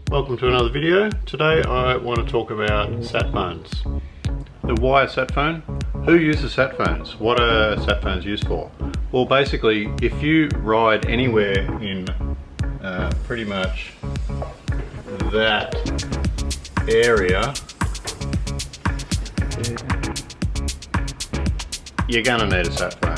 Welcome to another video. Today I want to talk about sat phones. Why a sat phone? Who uses sat phones? What are sat phones used for? Well, basically, if you ride anywhere in pretty much that area, you're gonna need a sat phone.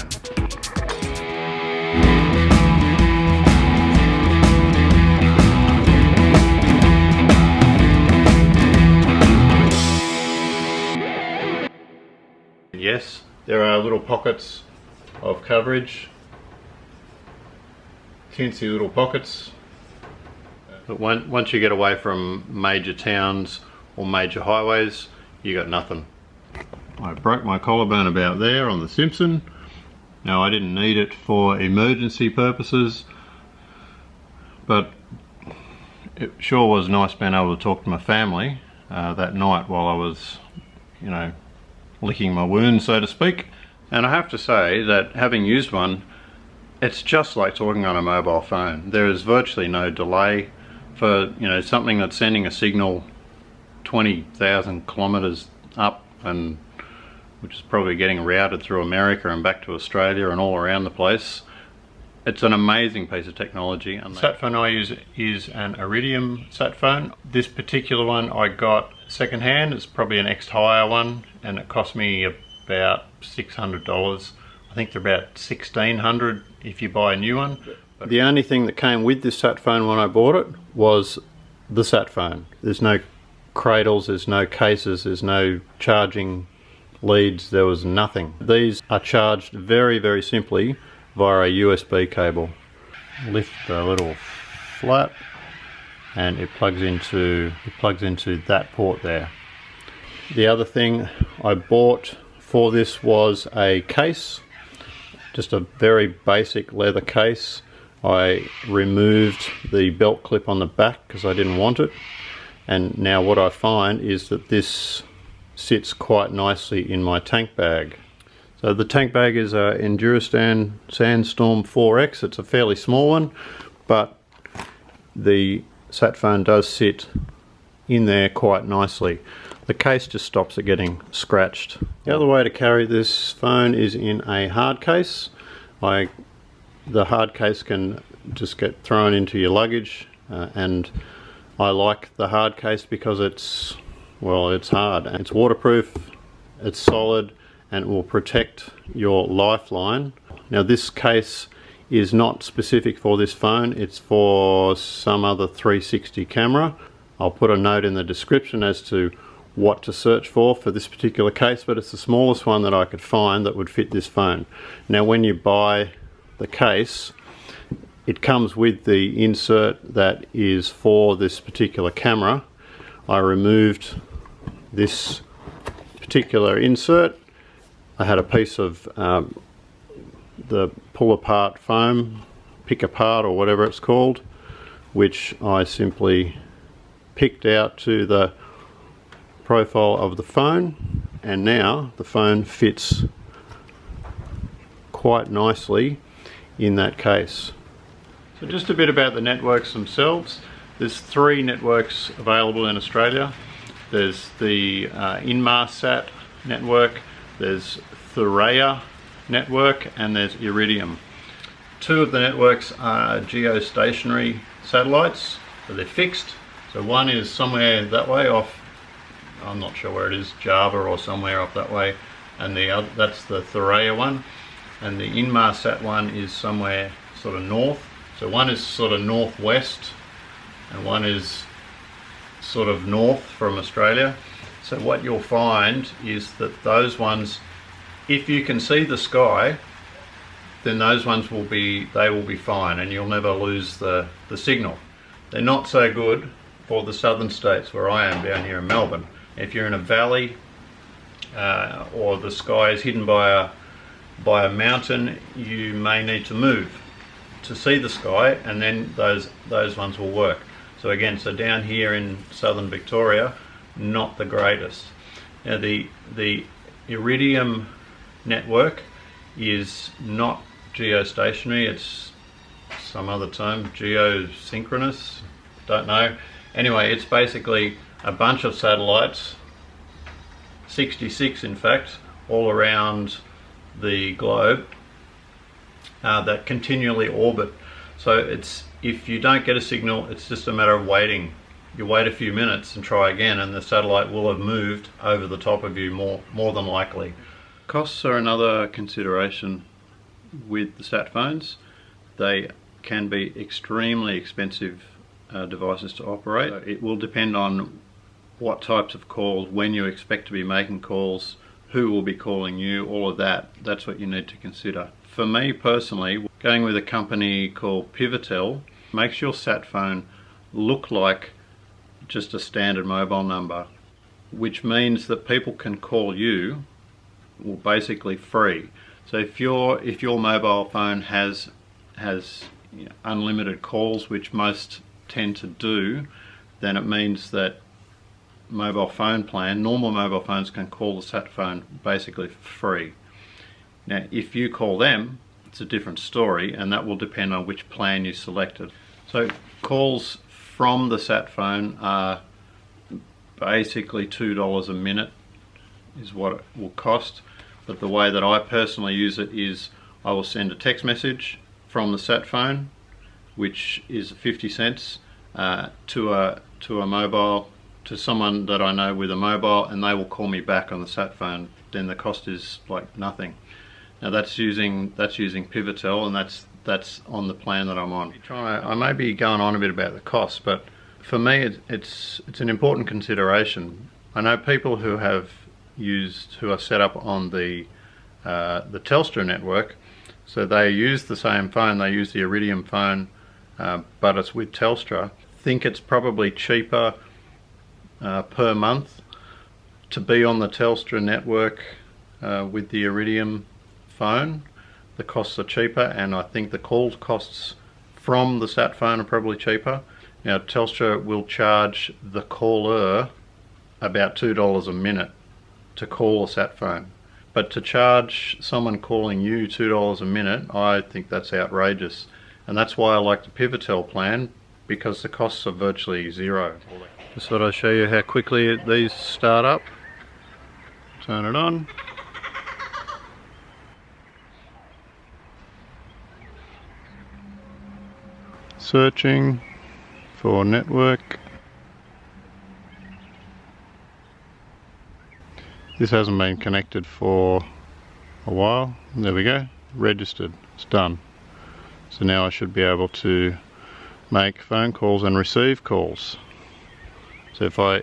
Yes, there are little pockets of coverage, teensy little pockets, but once you get away from major towns or major highways, you got nothing. I broke my collarbone about there on the Simpson. Now, I didn't need it for emergency purposes, but it sure was nice being able to talk to my family that night while I was, you know, licking my wound, so to speak. And I have to say that having used one, it's just like talking on a mobile phone. There is virtually no delay for, you know, something that's sending a signal 20,000 kilometers up, and which is probably getting routed through America and back to Australia and all around the place. It's an amazing piece of technology. And the sat phone I use is an Iridium sat phone. This particular one I got second hand. It's probably an ex-hire one, and it cost me about $600. I think they're about $1,600 if you buy a new one. But the only thing that came with this sat phone when I bought it was the sat phone. There's no cradles, there's no cases, there's no charging leads, there was nothing. These are charged very, very simply via a USB cable. Lift the little flap and it plugs into that port there. The other thing I bought for this was a case, just a very basic leather case. I removed the belt clip on the back because I didn't want it, and now what I find is that this sits quite nicely in my tank bag. So the tank bag is a Enduristan Sandstorm 4X. It's a fairly small one, but the sat phone does sit in there quite nicely. The case just stops it getting scratched. The other way to carry this phone is in a hard case. The hard case can just get thrown into your luggage, and I like the hard case because it's hard. It's waterproof, it's solid, and it will protect your lifeline. Now, this case is not specific for this phone, it's for some other 360 camera. I'll put a note in the description as to what to search for this particular case, but it's the smallest one that I could find that would fit this phone. Now, when you buy the case, it comes with the insert that is for this particular camera. I removed this particular insert. I had a piece of the pull apart foam, pick apart or whatever it's called, which I simply picked out to the profile of the phone, and now the phone fits quite nicely in that case. So just a bit about the networks themselves. There's 3 networks available in Australia. There's the Inmarsat network, there's Thuraya network, and there's Iridium. 2 of the networks are geostationary satellites, so they're fixed. So one is somewhere that way off, I'm not sure where it is, Java or somewhere up that way, and the other, that's the Thuraya one, and the Inmarsat one is somewhere sort of north. So one is sort of northwest and one is sort of north from Australia. So what you'll find is that those ones, if you can see the sky, then those ones will be fine, and you'll never lose the signal. They're not so good for the southern states where I am down here in Melbourne. If you're in a valley or the sky is hidden by a mountain, you may need to move to see the sky, and then those ones will work. So again, so down here in southern Victoria, not the greatest. Now the Iridium network is not geostationary, it's some other term, geosynchronous, don't know. Anyway, it's basically a bunch of satellites, 66 in fact, all around the globe that continually orbit. So it's, if you don't get a signal, it's just a matter of waiting. You wait a few minutes and try again, and the satellite will have moved over the top of you more than likely. Costs are another consideration with the sat phones. They can be extremely expensive devices to operate. It will depend on what types of calls, when you expect to be making calls, who will be calling you, all of that. That's what you need to consider. For me personally, going with a company called Pivotel makes your sat phone look like just a standard mobile number, which means that people can call you, well, basically free. So if your mobile phone has unlimited calls, which most tend to do, then it means that mobile phone plan, normal mobile phones can call the sat phone basically for free. Now if you call them, it's a different story, and that will depend on which plan you selected. So calls from the sat phone are basically $2 a minute is what it will cost, but the way that I personally use it is I will send a text message from the sat phone, which is 50 cents, to a mobile, to someone that I know with a mobile, and they will call me back on the sat phone. Then the cost is like nothing. Now that's using Pivotel, and that's on the plan that I'm on. I may be going on a bit about the cost, but for me it's an important consideration. I know people who are set up on the Telstra network, so they use the same phone, they use the Iridium phone, but it's with Telstra. Think it's probably cheaper per month to be on the Telstra network with the Iridium phone. The costs are cheaper, and I think the call costs from the sat phone are probably cheaper. Now Telstra will charge the caller about $2 a minute to call a sat phone, but to charge someone calling you $2 a minute, I think that's outrageous. And that's why I like the Pivotel plan, because the costs are virtually zero. Just thought I'd show you how quickly these start up. Turn it on. Searching for network. This hasn't been connected for a while. There we go. Registered. It's done. So now I should be able to make phone calls and receive calls. So if I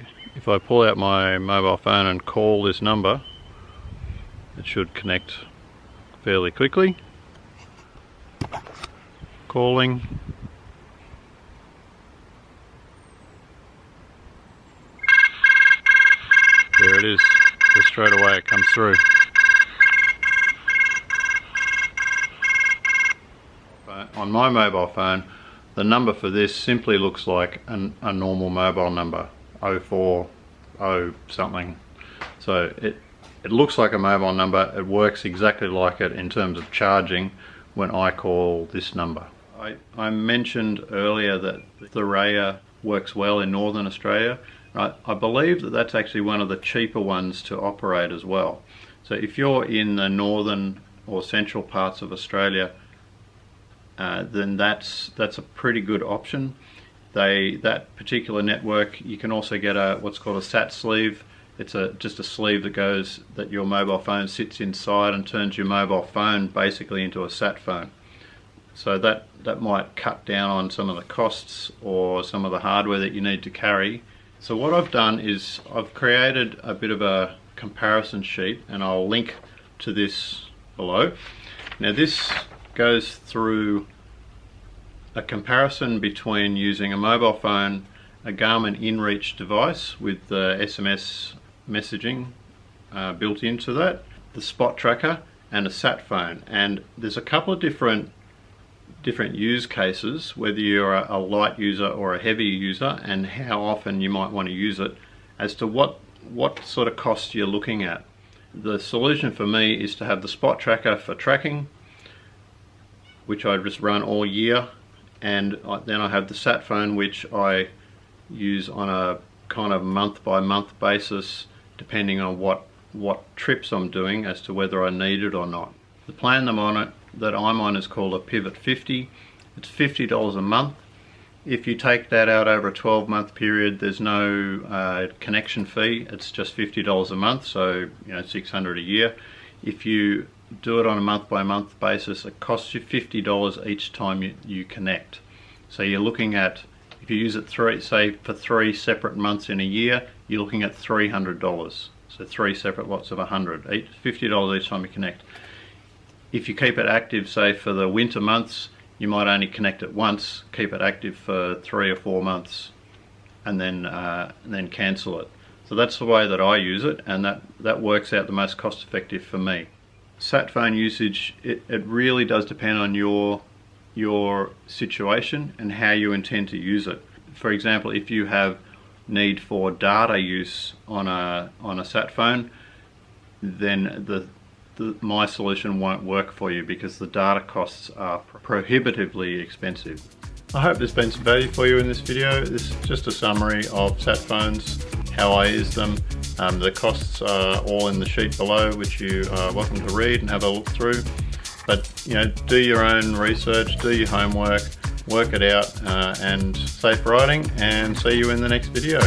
pull out my mobile phone and call this number, it should connect fairly quickly. Calling. There it is. So straight away it comes through. On my mobile phone, the number for this simply looks like a normal mobile number, 040 something. So it looks like a mobile number. It works exactly like it in terms of charging when I call this number. I mentioned earlier that the Raya works well in Northern Australia. I believe that that's actually one of the cheaper ones to operate as well. So if you're in the northern or central parts of Australia, then that's a pretty good option. That particular network, you can also get what's called a sat sleeve. It's just a sleeve that your mobile phone sits inside and turns your mobile phone basically into a sat phone. So that might cut down on some of the costs or some of the hardware that you need to carry. So what I've done is I've created a bit of a comparison sheet, and I'll link to this below. Now this goes through a comparison between using a mobile phone, a Garmin inReach device with the SMS messaging built into that, the spot tracker, and a sat phone. And there's a couple of different use cases, whether you're a light user or a heavy user, and how often you might want to use it, as to what sort of costs you're looking at. The solution for me is to have the spot tracker for tracking, which I just run all year, and then I have the sat phone, which I use on a kind of month by month basis, depending on what trips I'm doing as to whether I need it or not. The plan that I'm on is called a Pivot 50. It's $50 a month. If you take that out over a 12-month period, there's no connection fee. It's just $50 a month, so $600 a year. If you do it on a month by month basis, it costs you $50 each time you connect. So you're looking at, if you use it for 3 separate months in a year, you're looking at $300. So 3 separate lots of $100, $50 each time you connect. If you keep it active, say for the winter months, you might only connect it once, keep it active for 3 or 4 months, and then cancel it. So that's the way that I use it, and that works out the most cost effective for me. Sat phone usage, it really does depend on your situation and how you intend to use it. For example, if you have need for data use on a sat phone, then my solution won't work for you because the data costs are prohibitively expensive. I hope there's been some value for you in this video. This is just a summary of sat phones, how I use them. The costs are all in the sheet below, which you are welcome to read and have a look through. But do your own research, do your homework, work it out, and safe riding, and see you in the next video.